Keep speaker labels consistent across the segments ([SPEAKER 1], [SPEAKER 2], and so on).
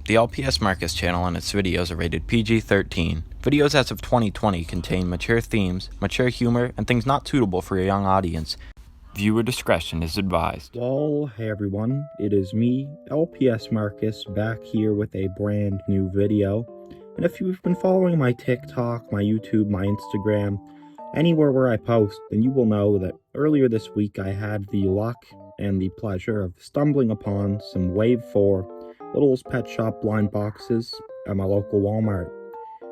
[SPEAKER 1] The LPS Marcus channel and its videos are rated PG-13. Videos as of 2020 contain mature themes, mature humor, and things not suitable for a young audience. Viewer discretion is advised.
[SPEAKER 2] Well, hey everyone, it is me, LPS Marcus, back here with a brand new video. And if you've been following my TikTok, my YouTube, my Instagram, anywhere where I post, then you will know that earlier this week I had the luck and the pleasure of stumbling upon some Wave 4 Littlest Pet Shop blind boxes at my local Walmart.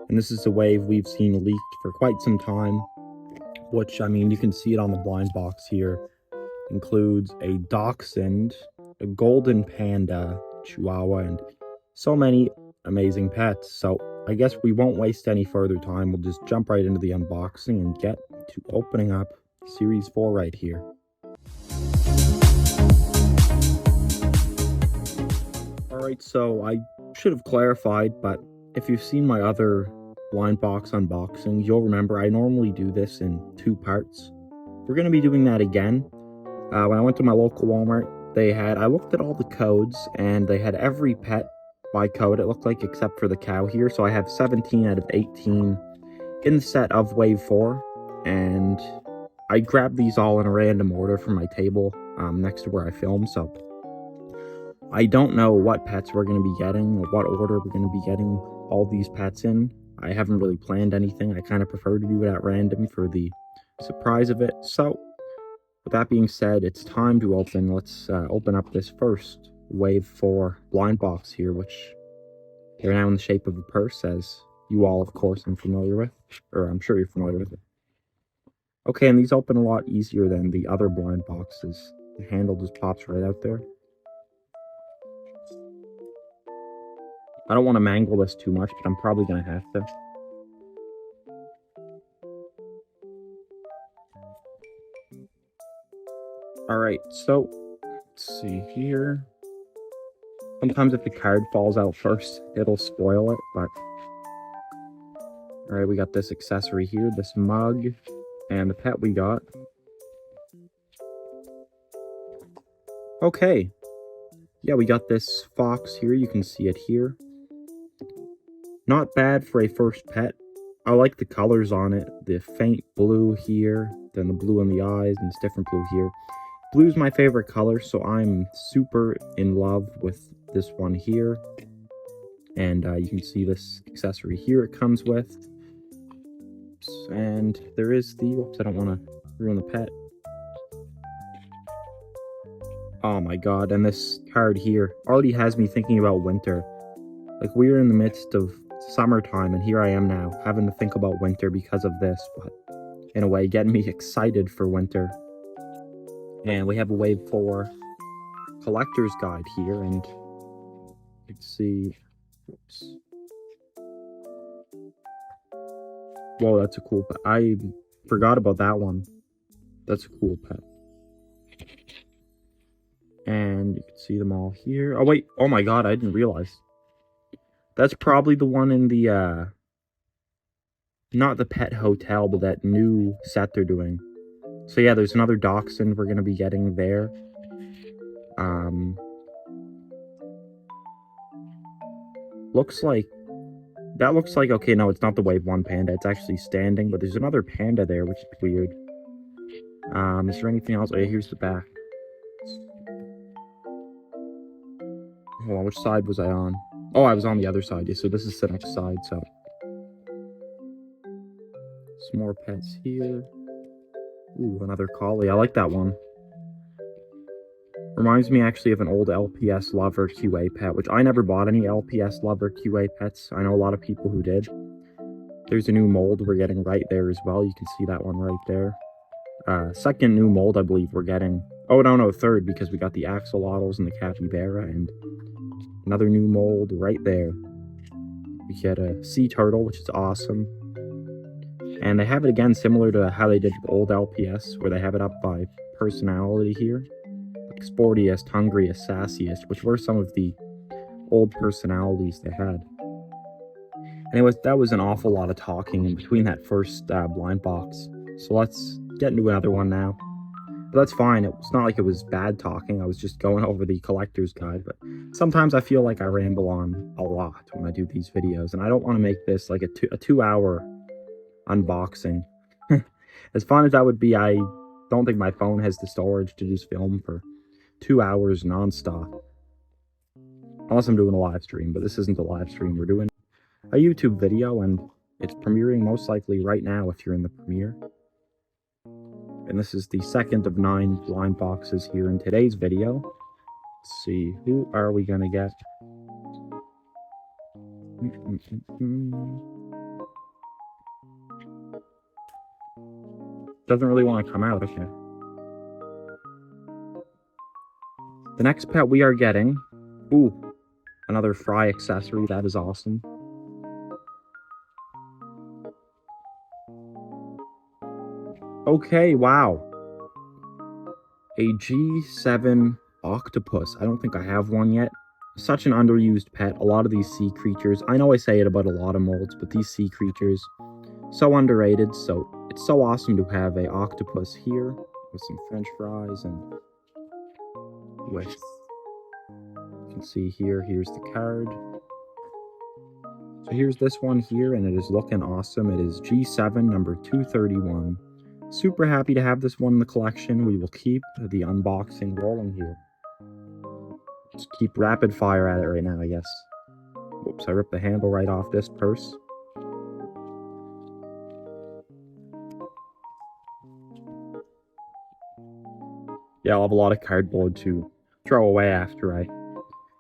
[SPEAKER 2] And this is a wave we've seen leaked for quite some time, which, I mean, you can see it on the blind box here. Includes a dachshund, a golden panda, chihuahua, and so many amazing pets. So I guess we won't waste any further time. We'll just jump right into the unboxing and get to opening up Series 4 right here. Alright, so I should have clarified, but if you've seen my other blind box unboxings, you'll remember I normally do this in 2 parts. We're going to be doing that again. When I went to my local Walmart, I looked at all the codes, and they had every pet by code, it looked like, except for the cow here. So I have 17 out of 18 in the set of Wave 4, and I grabbed these all in a random order from my table next to where I film. So I don't know what pets we're going to be getting, or what order we're going to be getting all these pets in. I haven't really planned anything. I kind of prefer to do it at random for the surprise of it. So with that being said, it's time to open. Let's open up this first Wave 4 blind box here, which they're now in the shape of a purse, as you all, of course, are familiar with, or I'm sure you're familiar with it. Okay, and these open a lot easier than the other blind boxes. The handle just pops right out there. I don't want to mangle this too much, but I'm probably going to have to. Alright, so let's see here. Sometimes if the card falls out first, it'll spoil it, but alright, we got this accessory here, this mug, and the pet we got. Okay. Yeah, we got this fox here, you can see it here. Not bad for a first pet. I like the colors on it, the faint blue here, then the blue in the eyes, and this different blue here. Blue's my favorite color, so I'm super in love with this one here. And you can see this accessory here it comes with. And there is the, whoops, I don't want to ruin the pet. Oh my god, and this card here already has me thinking about winter. Like, we're in the midst of summertime, and here I am now, having to think about winter because of this, but in a way, getting me excited for winter. And we have a Wave 4 collector's guide here, and you can see, whoops. Whoa, that's a cool pet. I forgot about that one. That's a cool pet. And you can see them all here. Oh wait, oh my god, I didn't realize. That's probably the one in the, not the pet hotel, but that new set they're doing. So yeah, there's another dachshund we're going to be getting there. That looks like, okay, no, it's not the Wave 1 panda. It's actually standing, but there's another panda there, which is weird. Is there anything else? Oh yeah, here's the back. Hold on, which side was I on? Oh, I was on the other side. Yeah, so this is the next side, so. Some more pets here. Ooh, another collie. I like that one. Reminds me actually of an old LPS Lover QA pet, which I never bought any LPS Lover QA pets. I know a lot of people who did. There's a new mold we're getting right there as well. You can see that one right there. Second new mold, I believe we're getting. Oh, no, third, because we got the axolotls and the capybara, and another new mold right there. We get a sea turtle, which is awesome. And they have it again similar to how they did with old LPS, where they have it up by personality here. Like sportiest, hungriest, sassiest, which were some of the old personalities they had. Anyways, that was an awful lot of talking in between that first blind box. So let's get into another one now. But that's fine. It's not like it was bad talking. I was just going over the collector's guide. But sometimes I feel like I ramble on a lot when I do these videos. And I don't want to make this like a 2-hour unboxing. As fun as that would be, I don't think my phone has the storage to just film for 2 hours nonstop. Unless I'm doing a live stream, but this isn't a live stream. We're doing a YouTube video, and it's premiering most likely right now if you're in the premiere. And this is the second of 9 blind boxes here in today's video. Let's see, who are we gonna get? Doesn't really want to come out, okay. The next pet we are getting, ooh, another fry accessory. That is awesome. Okay, wow. A G7 octopus. I don't think I have one yet. Such an underused pet. A lot of these sea creatures, I know I say it about a lot of molds, but these sea creatures, so underrated. So it's so awesome to have a octopus here with some French fries and with, you can see here's the card. So here's this one here, and it is looking awesome. It is G7 number 231. Super happy to have this one in the collection. We will keep the unboxing rolling here. Just keep rapid fire at it right now, I guess. Whoops, I ripped the handle right off this purse. Yeah, I'll have a lot of cardboard to throw away after I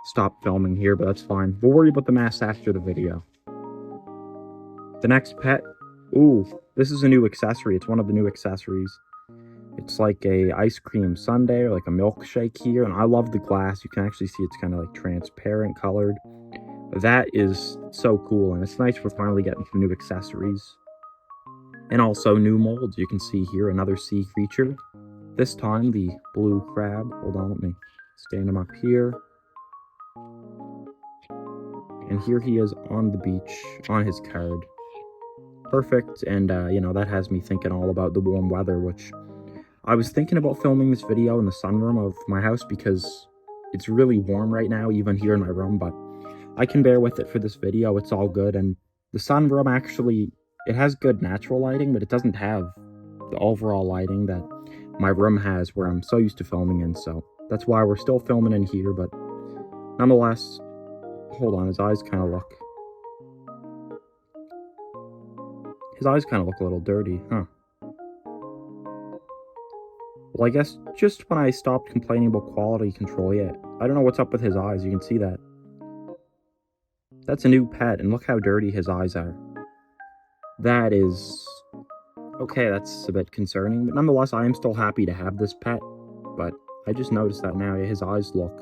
[SPEAKER 2] stop filming here, but that's fine. We'll worry about the mess after the video. The next pet, ooh, this is a new accessory. It's one of the new accessories. It's like a ice cream sundae or like a milkshake here, and I love the glass. You can actually see it's kind of like transparent colored. That is so cool, and it's nice we're finally getting some new accessories. And also new molds. You can see here another sea creature. This time the blue crab. Hold on, let me stand him up here. And here he is on the beach on his card. Perfect, and you know, that has me thinking all about the warm weather, which I was thinking about filming this video in the sunroom of my house because it's really warm right now, even here in my room, but I can bear with it for this video. It's all good, and the sunroom actually, it has good natural lighting, but it doesn't have the overall lighting that my room has where I'm so used to filming in, so that's why we're still filming in here, but nonetheless, hold on, his eyes kind of look a little dirty, huh? Well, I guess just when I stopped complaining about quality control, yeah, I don't know what's up with his eyes. You can see that. That's a new pet, and look how dirty his eyes are. That is... okay, that's a bit concerning, but nonetheless, I am still happy to have this pet, but I just noticed that now. His eyes look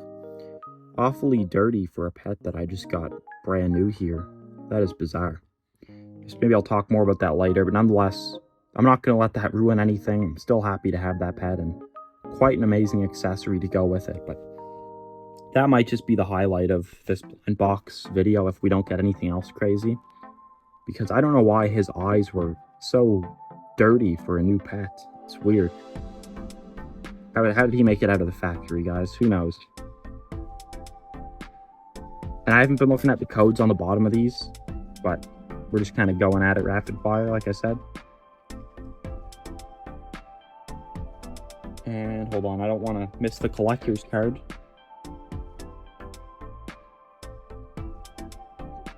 [SPEAKER 2] awfully dirty for a pet that I just got brand new here. That is bizarre. Maybe I'll talk more about that later, but nonetheless, I'm not going to let that ruin anything. I'm still happy to have that pet, and quite an amazing accessory to go with it, but that might just be the highlight of this blind box video if we don't get anything else crazy, because I don't know why his eyes were so dirty for a new pet. It's weird. How did he make it out of the factory, guys? Who knows? And I haven't been looking at the codes on the bottom of these, but we're just kind of going at it rapid fire, like I said. And hold on, I don't want to miss the collector's card.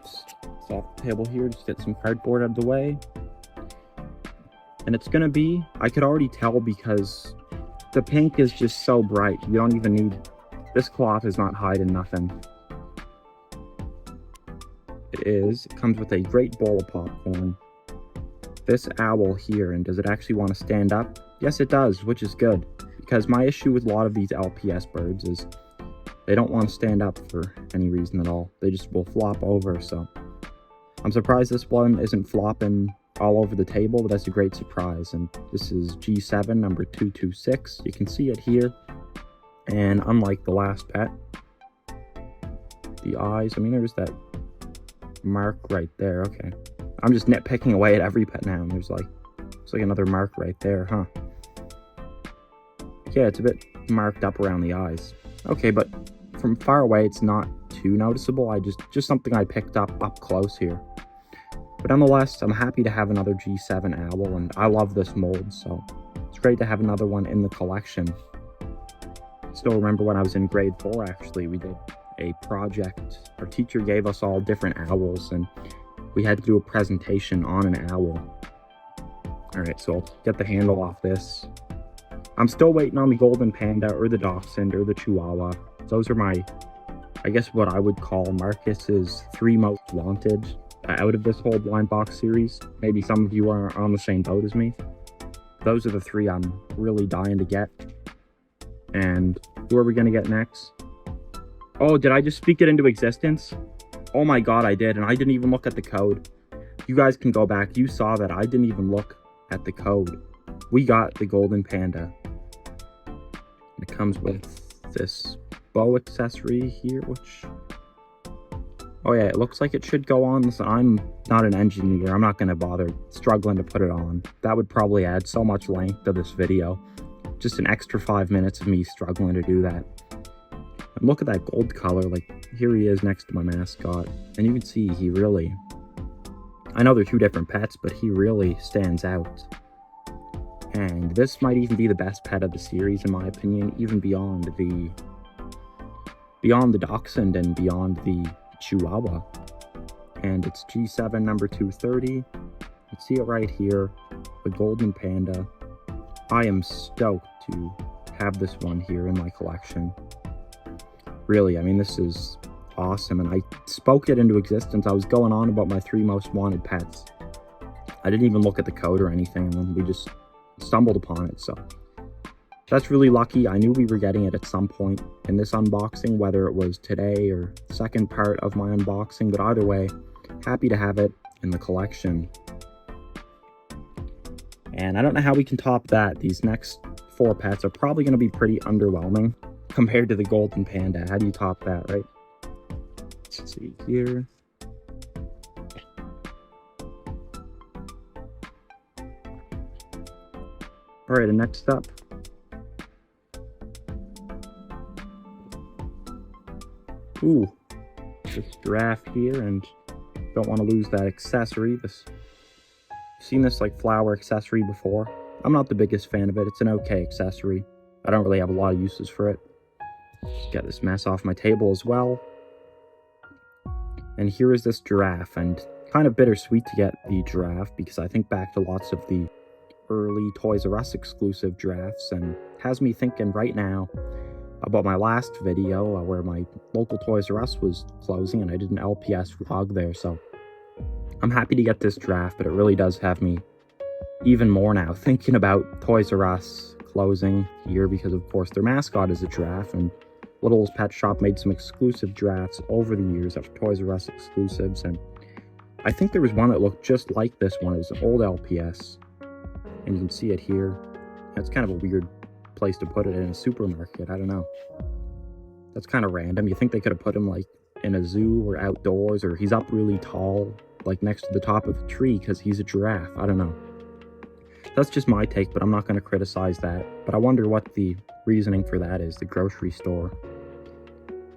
[SPEAKER 2] It's off the table here, just get some cardboard out of the way. And it's gonna be, I could already tell because the pink is just so bright. You don't even need, this cloth is not hiding nothing. It comes with a great bowl of popcorn. This owl here, and does it actually want to stand up? Yes, it does, which is good. Because my issue with a lot of these LPS birds is they don't want to stand up for any reason at all. They just will flop over, so I'm surprised this one isn't flopping all over the table, but that's a great surprise. And this is G7 number 226. You can see it here. And unlike the last pet, the eyes, I mean, there's that mark right there. Okay, I'm just nitpicking away at every pet now, and there's like another mark right there, huh? Yeah, it's a bit marked up around the eyes. Okay, but from far away, it's not too noticeable. Just something I picked up close here. But nonetheless, I'm happy to have another G7 owl, and I love this mold, so it's great to have another one in the collection. Still remember when I was in grade 4, actually, we did a project. Our teacher gave us all different owls, and we had to do a presentation on an owl. All right, so I'll get the handle off this. I'm still waiting on the golden panda or the dachshund or the chihuahua. Those are my, I guess what I would call Marcus's 3 most wanted out of this whole blind box series. Maybe some of you are on the same boat as me. Those are the 3 I'm really dying to get. And who are we gonna get next? Oh, did I just speak it into existence? Oh my god, I did, and I didn't even look at the code. You guys can go back. You saw that I didn't even look at the code. We got the golden panda. It comes with this bow accessory here, which... Oh yeah, it looks like it should go on. Listen, I'm not an engineer. I'm not going to bother struggling to put it on. That would probably add so much length to this video. Just an extra 5 minutes of me struggling to do that. And look at that gold color. Like, here he is next to my mascot. And you can see he really... I know they're 2 different pets, but he really stands out. And this might even be the best pet of the series, in my opinion, even beyond the dachshund and beyond the chihuahua. And it's G7 number 230. You can see it right here, the golden panda. I am stoked to have this one here in my collection. Really, I mean, this is awesome, and I spoke it into existence. I was going on about my 3 most wanted pets. I didn't even look at the code or anything, and then we just stumbled upon it, so that's really lucky. I knew we were getting it at some point in this unboxing, whether it was today or the second part of my unboxing, but either way, happy to have it in the collection. And I don't know how we can top that. These next 4 pets are probably going to be pretty underwhelming compared to the golden panda. How do you top that, right? Let's see here. All right, and next up, ooh, this giraffe here, and don't want to lose that accessory. Seen this like flower accessory before. I'm not the biggest fan of it. It's an okay accessory. I don't really have a lot of uses for it. Just get this mess off my table as well. And here is this giraffe, and kind of bittersweet to get the giraffe because I think back to lots of the early Toys R Us exclusive giraffes, and has me thinking right now about my last video where my local Toys R Us was closing and I did an LPS vlog there. So I'm happy to get this giraffe, but it really does have me even more now thinking about Toys R Us closing here because, of course, their mascot is a giraffe, and Littlest Pet Shop made some exclusive giraffes over the years of Toys R Us exclusives, and I think there was one that looked just like this one. It was an old LPS, and you can see it here. That's kind of a weird place to put it in a supermarket. I don't know. That's kind of random. You think they could have put him like in a zoo or outdoors, or he's up really tall, like next to the top of a tree because he's a giraffe. I don't know. That's just my take, but I'm not going to criticize that. But I wonder what the reasoning for that is, the grocery store.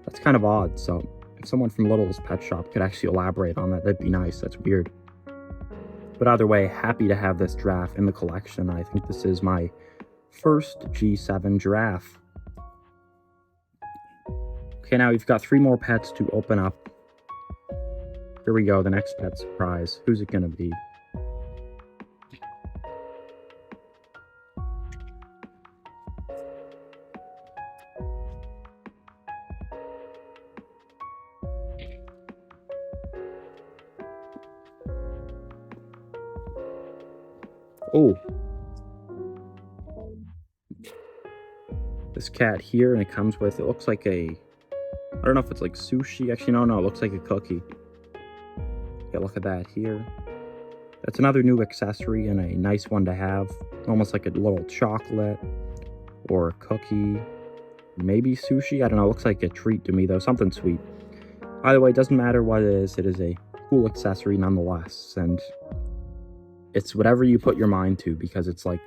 [SPEAKER 2] That's kind of odd, so if someone from Littlest Pet Shop could actually elaborate on that, that'd be nice. That's weird. But either way, happy to have this giraffe in the collection. I think this is my first G7 giraffe. Okay, now we've got 3 more pets to open up. Here we go, the next pet surprise. Who's it gonna be? Oh, this cat here, and it comes with, it looks like a, I don't know if it's like sushi. Actually, no, it looks like a cookie. Yeah, look at that here. That's another new accessory and a nice one to have. Almost like a little chocolate or a cookie. Maybe sushi. I don't know. It looks like a treat to me, though. Something sweet. Either way, it doesn't matter what it is. It is a cool accessory nonetheless. And it's whatever you put your mind to, because it's like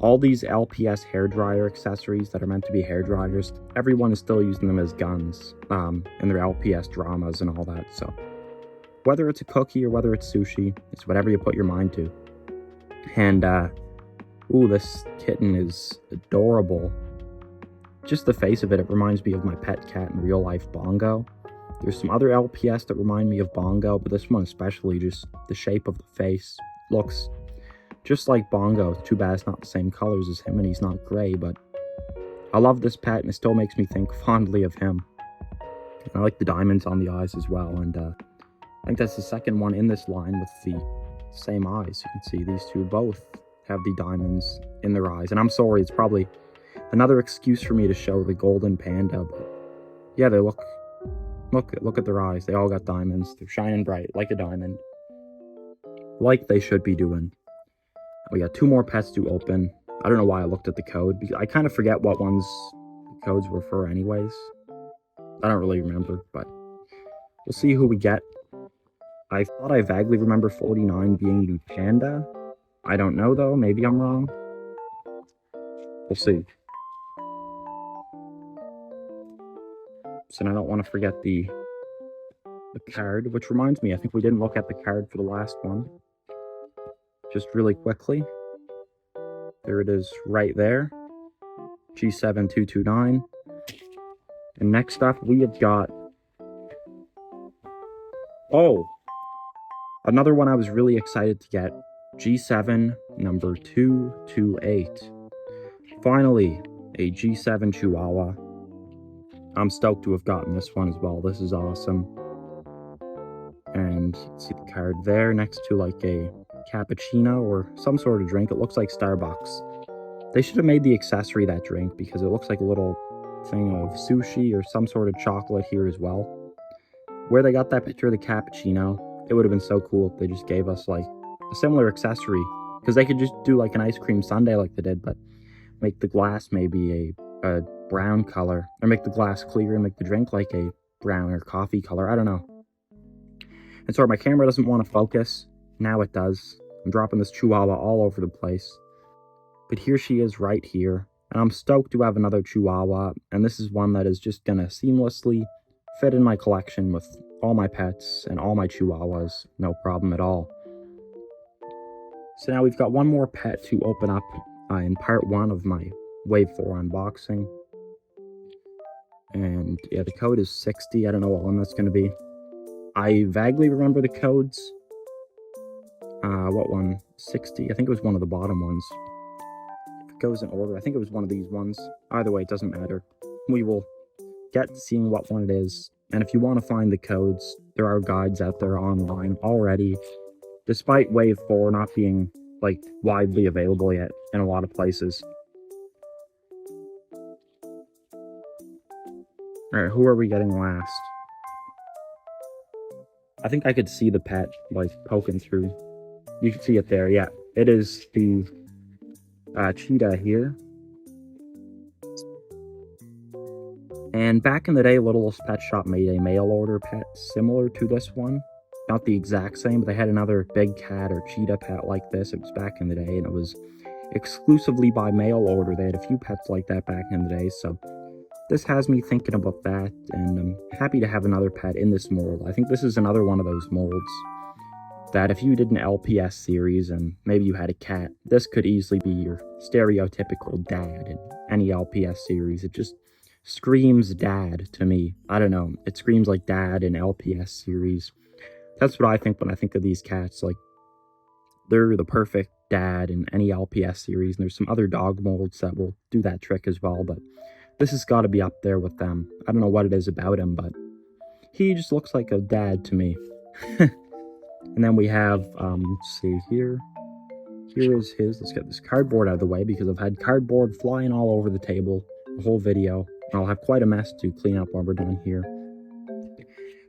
[SPEAKER 2] All these LPS hairdryer accessories that are meant to be hair dryers, everyone is still using them as guns in their LPS dramas and all that. So whether it's a cookie or whether it's sushi, it's whatever you put your mind to. And ooh, this kitten is adorable. Just the face of it, it reminds me of my pet cat in real life, Bongo. There's some other LPS that remind me of Bongo, but this one especially, just the shape of the face looks just like Bongo. Too bad it's not the same colors as him and he's not gray, but I love this pet and it still makes me think fondly of him. And I like the diamonds on the eyes as well, and I think that's the second one in this line with the same eyes. You can see these two both have the diamonds in their eyes, and I'm sorry, it's probably another excuse for me to show the golden panda, but yeah, they look at their eyes. They all got diamonds. They're shining bright like a diamond, like they should be doing. We got two more pets to open. I don't know why I looked at the code, because I kind of forget what ones the codes were for anyways. I don't really remember, but we'll see who we get. I thought I vaguely remember 49 being the panda. I don't know though, maybe I'm wrong. We'll see. So I don't want to forget the card, which reminds me, I think we didn't look at the card for the last one. Just really quickly. There it is right there. G7229. And next up we have got, oh, another one I was really excited to get. G7 number 228. Finally, a G7 Chihuahua. I'm stoked to have gotten this one as well. This is awesome. And see the card there next to like a cappuccino or some sort of drink. It looks like Starbucks. They should have made the accessory that drink, because it looks like a little thing of sushi or some sort of chocolate here as well. Where they got that picture of the cappuccino, it would have been so cool if they just gave us like a similar accessory, because they could just do like an ice cream sundae like they did, but make the glass maybe a brown color, or make the glass clear and make the drink like a brown or coffee color. I don't know. And sorry, my camera doesn't want to focus. Now it does. I'm dropping this Chihuahua all over the place. But here she is right here. And I'm stoked to have another Chihuahua. And this is one that is just going to seamlessly fit in my collection with all my pets and all my Chihuahuas. No problem at all. So now we've got one more pet to open up in part 1 of my Wave 4 unboxing. And yeah, the code is 60. I don't know what one that's going to be. I vaguely remember the codes. What one? 60. I think it was one of the bottom ones. If it goes in order, I think it was one of these ones. Either way, it doesn't matter. We will get to seeing what one it is. And if you want to find the codes, there are guides out there online already. Despite Wave 4 not being like widely available yet in a lot of places. Alright, who are we getting last? I think I could see the pet like poking through. You can see it there, yeah. It is the cheetah here. And back in the day, Littlest Pet Shop made a mail order pet similar to this one. Not the exact same, but they had another big cat or cheetah pet like this. It was back in the day, and it was exclusively by mail order. They had a few pets like that back in the day, so this has me thinking about that, and I'm happy to have another pet in this mold. I think this is another one of those molds that if you did an LPS series and maybe you had a cat, this could easily be your stereotypical dad in any LPS series. It just screams dad to me. I don't know. It screams like dad in LPS series. That's what I think when I think of these cats. Like, they're the perfect dad in any LPS series. And there's some other dog molds that will do that trick as well, but this has got to be up there with them. I don't know what it is about him, but he just looks like a dad to me. And then we have, let's see here. Here is his. Let's get this cardboard out of the way, because I've had cardboard flying all over the table the whole video. And I'll have quite a mess to clean up while we're done here.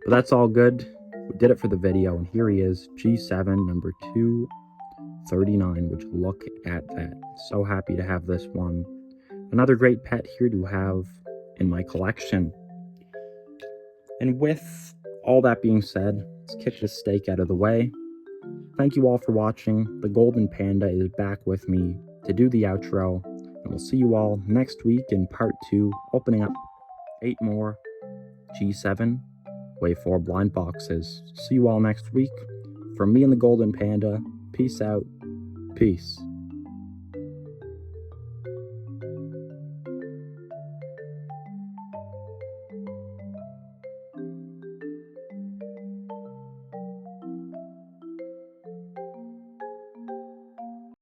[SPEAKER 2] But that's all good. We did it for the video, and here he is, G7 number 239, which look at that. So happy to have this one. Another great pet here to have in my collection. And with all that being said, let's kick this steak out of the way. Thank you all for watching. The golden panda is back with me to do the outro, and we'll see you all next week in part 2, opening up 8 more G7 Wave 4 blind boxes. See you all next week. From me and the Golden Panda, peace out. Peace.